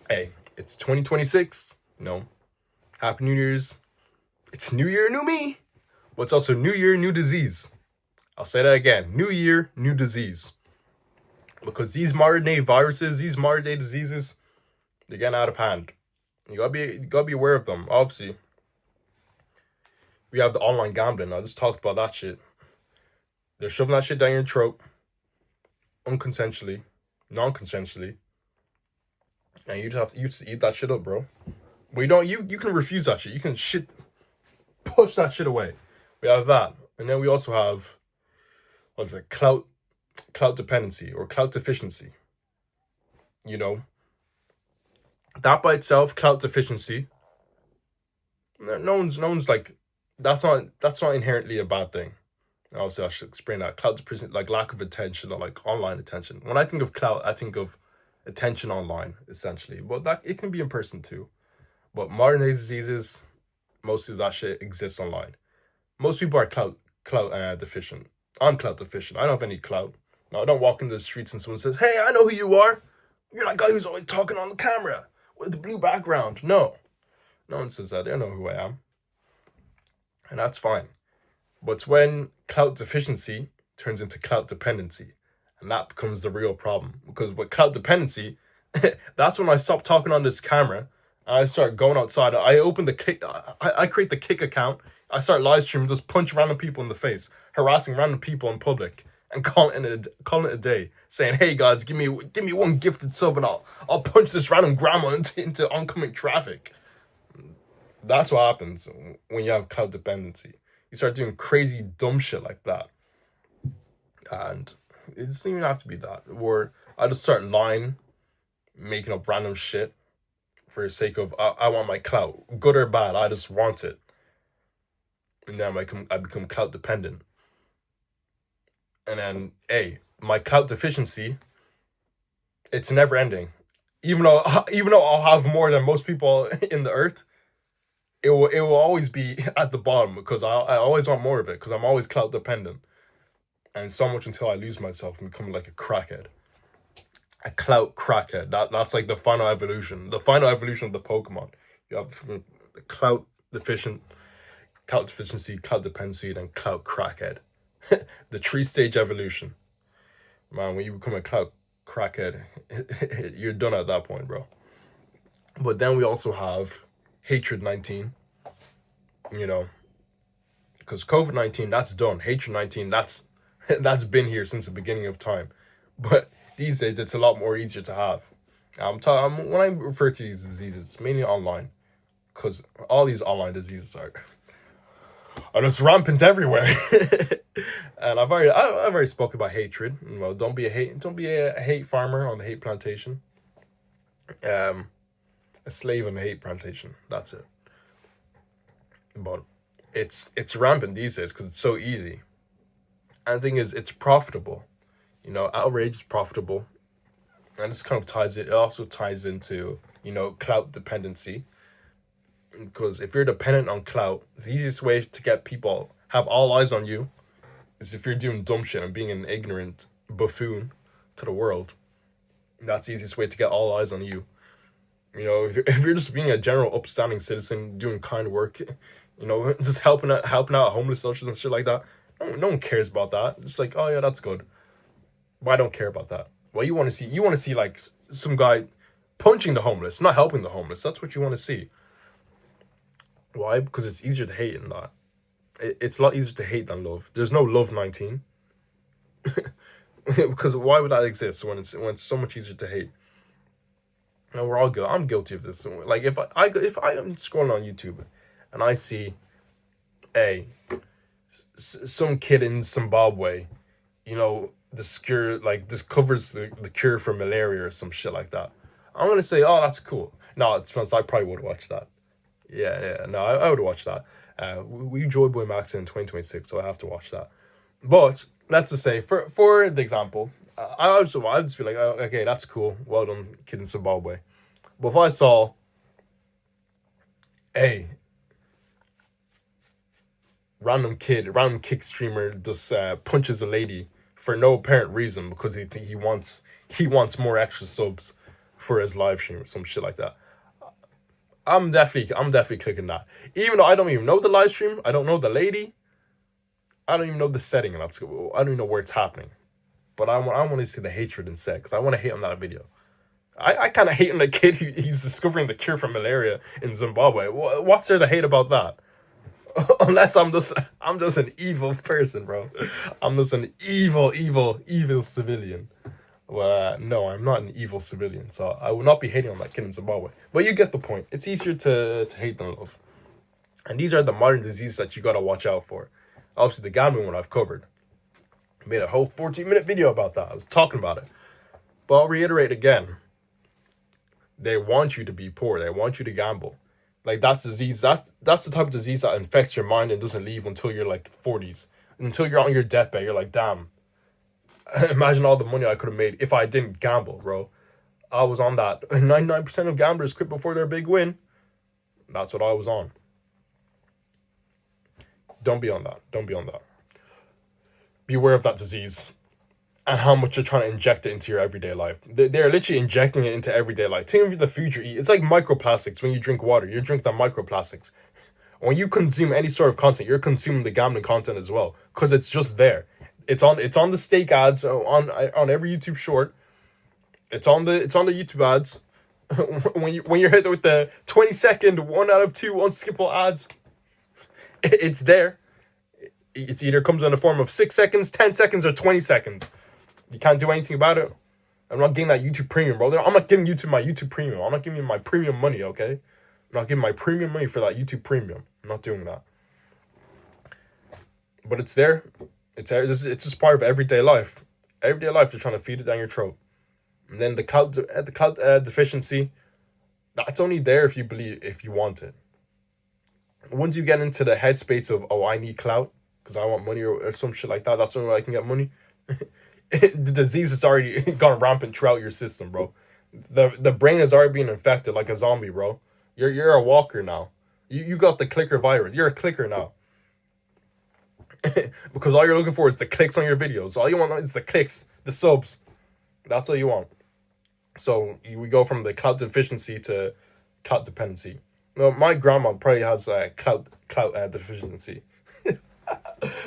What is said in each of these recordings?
Hey, it's 2026. Happy New Year's. It's New Year, new me. But it's also New Year, new disease. I'll say that again. New Year, new disease. Because these modern day viruses, these modern day diseases, they're getting out of hand. You gotta be aware of them. Obviously, we have the online gambling. I just talked about that shit. They're shoving that shit down your throat, unconsensually, non-consensually, and you just eat that shit up, bro. But you can refuse that shit. You can push that shit away. We have that, and then we also have what's it, clout dependency or clout deficiency. You know that by itself, clout deficiency. No one's like that's not inherently a bad thing. Obviously, I should explain that clout deficiency, like lack of attention or like online attention. When I think of clout, I think of attention online essentially, but that it can be in person too. But modern day diseases, most of that shit exists online. Most people are clout deficient. I'm clout deficient. I don't have any clout. No, I don't walk into the streets and someone says, "Hey, I know who you are. You're that guy who's always talking on the camera with the blue background." No, no one says that. They don't know who I am, and that's fine. But it's when clout deficiency turns into clout dependency, and that becomes the real problem. Because with clout dependency, that's when I stop talking on this camera. I start going outside. I open the kick. I create the kick account. I start live streaming, just punch random people in the face, harassing random people in public, and calling it a day. Saying, "Hey guys, give me one gifted sub, and I'll punch this random grandma into oncoming traffic." That's what happens when you have cloud dependency. You start doing crazy dumb shit like that, and it doesn't even have to be that. Or I just start lying, making up random shit for the sake of I want my clout, good or bad. I just want it, and then I become clout dependent. And then my clout deficiency, it's never ending. Even though I'll have more than most people in the earth, it will always be at the bottom because I always want more of it because I'm always clout dependent, and so much until I lose myself and become like a crackhead, a clout crackhead. That's like the final evolution, of the Pokemon. You have the clout deficiency, clout dependency, then clout crackhead. The three-stage evolution. Man, when you become a clout crackhead, you're done at that point, bro. But then we also have hatred 19. You know, because COVID-19 that's done. Hatred 19 that's been here since the beginning of time. But these days it's a lot more easier to have. When I refer to these diseases, it's mainly online because all these online diseases are just rampant everywhere. And I've already spoken about hatred. Well, don't be a hate farmer on the hate plantation. Um, a slave on the hate plantation. That's it. But it's rampant these days because it's so easy. And the thing is, it's profitable. Outrage is profitable, and this kind of ties it. It also ties into clout dependency because if you're dependent on clout, the easiest way to get people have all eyes on you is if you're doing dumb shit and being an ignorant buffoon to the world. That's the easiest way to get all eyes on you. If you're just being a general upstanding citizen, doing kind work, just helping out homeless soldiers and shit like that. No one cares about that. It's like, oh yeah, that's good. But I don't care about that. What you want to see like some guy punching the homeless, not helping the homeless. That's what you want to see. Why? Because it's easier to hate than that. It's a lot easier to hate than love. There's no love 19. Because why would that exist when it's so much easier to hate? And we're all good. I'm guilty of this. Like if I am scrolling on YouTube and I see a some kid in Zimbabwe, this cure like this covers the cure for malaria or some shit like that. I'm gonna say, oh, that's cool. No, it's I probably would watch that. Yeah, yeah. No, I would watch that. We Joy Boy Max in 2026, so I have to watch that. But let's just say, for the example, I'd just be like, oh, okay, that's cool. Well done, kid in Zimbabwe. But if I saw a random kick streamer just punches a lady for no apparent reason because he wants more extra subs for his live stream or some shit like that. I'm definitely clicking that. Even though I don't even know the live stream, I don't know the lady, I don't even know the setting. I don't even know where it's happening. But I want to see the hatred instead, because I want to hate on that video. I kind of hate on the kid who's discovering the cure for malaria in Zimbabwe. What's there to hate about that? Unless I'm just an evil person, bro. I'm just an evil civilian. Well, no, I'm not an evil civilian, so I will not be hating on that kid in Zimbabwe. But you get the point. It's easier to hate than love. And these are the modern diseases that you gotta watch out for. Obviously, the gambling one I've covered. I made a whole 14-minute video about that. I was talking about it. But I'll reiterate again. They want you to be poor. They want you to gamble. Like, that's disease. That's the type of disease that infects your mind and doesn't leave until you're like 40s. Until you're on your deathbed, you're like, damn. Imagine all the money I could have made if I didn't gamble, bro. I was on that. 99% of gamblers quit before their big win. That's what I was on. Don't be on that. Don't be on that. Be aware of that disease and how much you're trying to inject it into your everyday life. They're literally injecting it into everyday life. Think of the food you eat. It's like microplastics. When you drink water, you drink the microplastics. When you consume any sort of content, you're consuming the gambling content as well, because it's just there. It's on the steak ads on every YouTube short. It's on the YouTube ads. when you're hit with the 20-second 1 out of 2 unskippable ads, it's there. It either comes in the form of 6 seconds, 10 seconds, or 20 seconds. You can't do anything about it. I'm not getting that YouTube premium, bro. I'm not giving YouTube my YouTube premium. I'm not giving you my premium money, okay? I'm not giving my premium money for that YouTube premium. I'm not doing that. But it's there. It's there. It's just part of everyday life. Everyday life, they're trying to feed it down your throat. And then the clout deficiency, that's only there if you want it. Once you get into the headspace of, oh, I need clout because I want money or some shit like that, that's the only way I can get money. The disease has already gone rampant throughout your system, bro. The brain is already being infected like a zombie, bro. You're a walker now. You got the clicker virus. You're a clicker now. Because all you're looking for is the clicks on your videos. All you want is the clicks, the subs. That's all you want. So we go from the clout deficiency to clout dependency. No, my grandma probably has clout deficiency.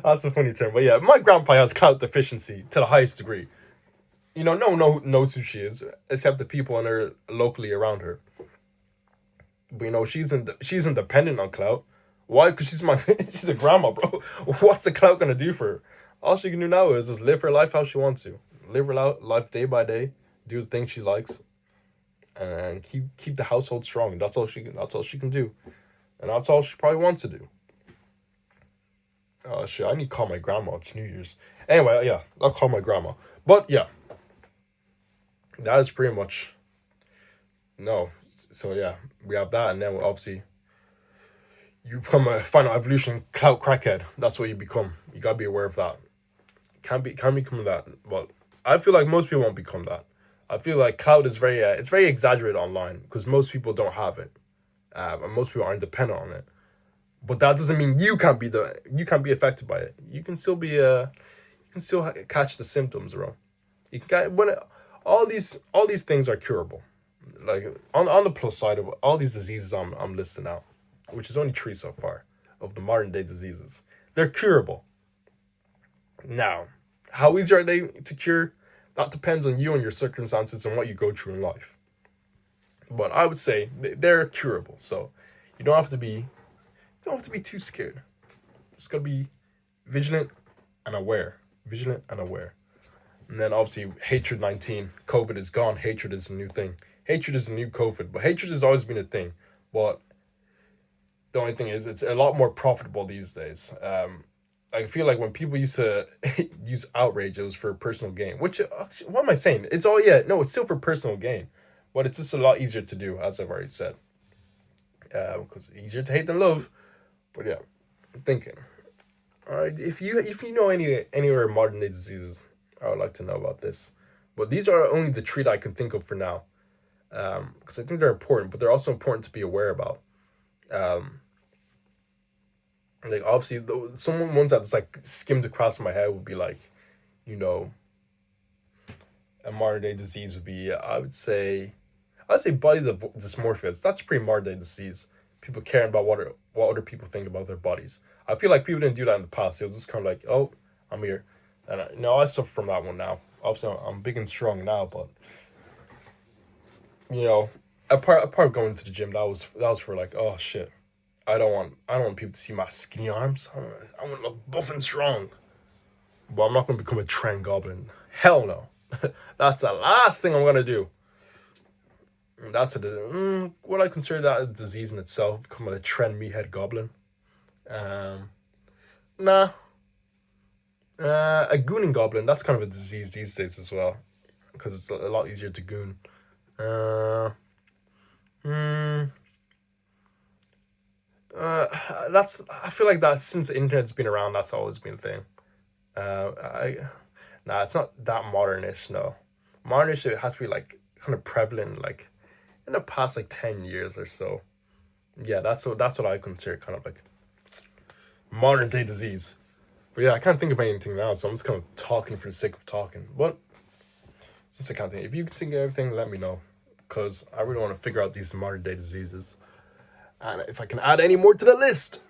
That's a funny term, but yeah, my grandpa has clout deficiency to the highest degree. No one knows who she is except the people in her locally around her. But she's independent on clout. Why? Because she's a grandma, bro. What's the clout gonna do for her? All she can do now is just live her life how she wants to. Live her life day by day. Do the things she likes, and keep the household strong. That's all she can do, and that's all she probably wants to do. Oh shit! I need to call my grandma. It's New Year's. Anyway, yeah, I'll call my grandma. But yeah, that is pretty much. No, so yeah, we have that, and then obviously you become a final evolution clout crackhead. That's what you become. You gotta be aware of that. Can't become that. Well, I feel like most people won't become that. I feel like clout is it's very exaggerated online because most people don't have it, and most people aren't dependent on it. But that doesn't mean you can't be affected by it. You can still catch the symptoms, bro. You can all these things are curable. Like on the plus side of all these diseases I'm listing out, which is only 3 so far of the modern day diseases, they're curable. Now, how easy are they to cure? That depends on you and your circumstances and what you go through in life. But I would say they're curable, so you don't have to be too scared. Just gotta be vigilant and aware. Vigilant and aware. And then obviously hatred 19. COVID is gone. Hatred is a new thing. Hatred is a new COVID, but hatred has always been a thing. But the only thing is, it's a lot more profitable these days. I feel like when people used to use outrage, it was for personal gain. Which, what am I saying? It's still for personal gain. But it's just a lot easier to do, as I've already said. Because it's easier to hate than love. But yeah, I'm thinking. Alright, if you know any other modern day diseases, I would like to know about this. But these are only the 3 that I can think of for now. Because I think they're important, but they're also important to be aware about. Like obviously, some ones that's like skimmed across my head would be like, a modern day disease would be, I would say, I say body dysmorphia. That's pretty modern day disease. People caring about what other people think about their bodies. I feel like people didn't do that in the past. It was just kind of like, oh, I'm here, and I suffer from that one now. Obviously, I'm big and strong now, but you know, apart going to the gym, that was for like, oh shit, I don't want people to see my skinny arms. I want to look buff and strong. But I'm not gonna become a trend goblin. Hell no. That's the last thing I'm gonna do. That's what I consider that a disease in itself, becoming a trend meathead goblin. Um, nah. A gooning goblin, that's kind of a disease these days as well, because it's a lot easier to goon. Uh, hmm. I feel like that since the internet's been around, that's always been a thing. I Nah, it's not that modernish. No, modernish it has to be like kind of prevalent, like in the past like 10 years or so. Yeah, that's what I consider kind of like modern day disease. But yeah, I can't think of anything now, so I'm just kind of talking for the sake of talking. But since I can't think, if you can think of everything, let me know, because I really want to figure out these modern day diseases, and if I can add any more to the list.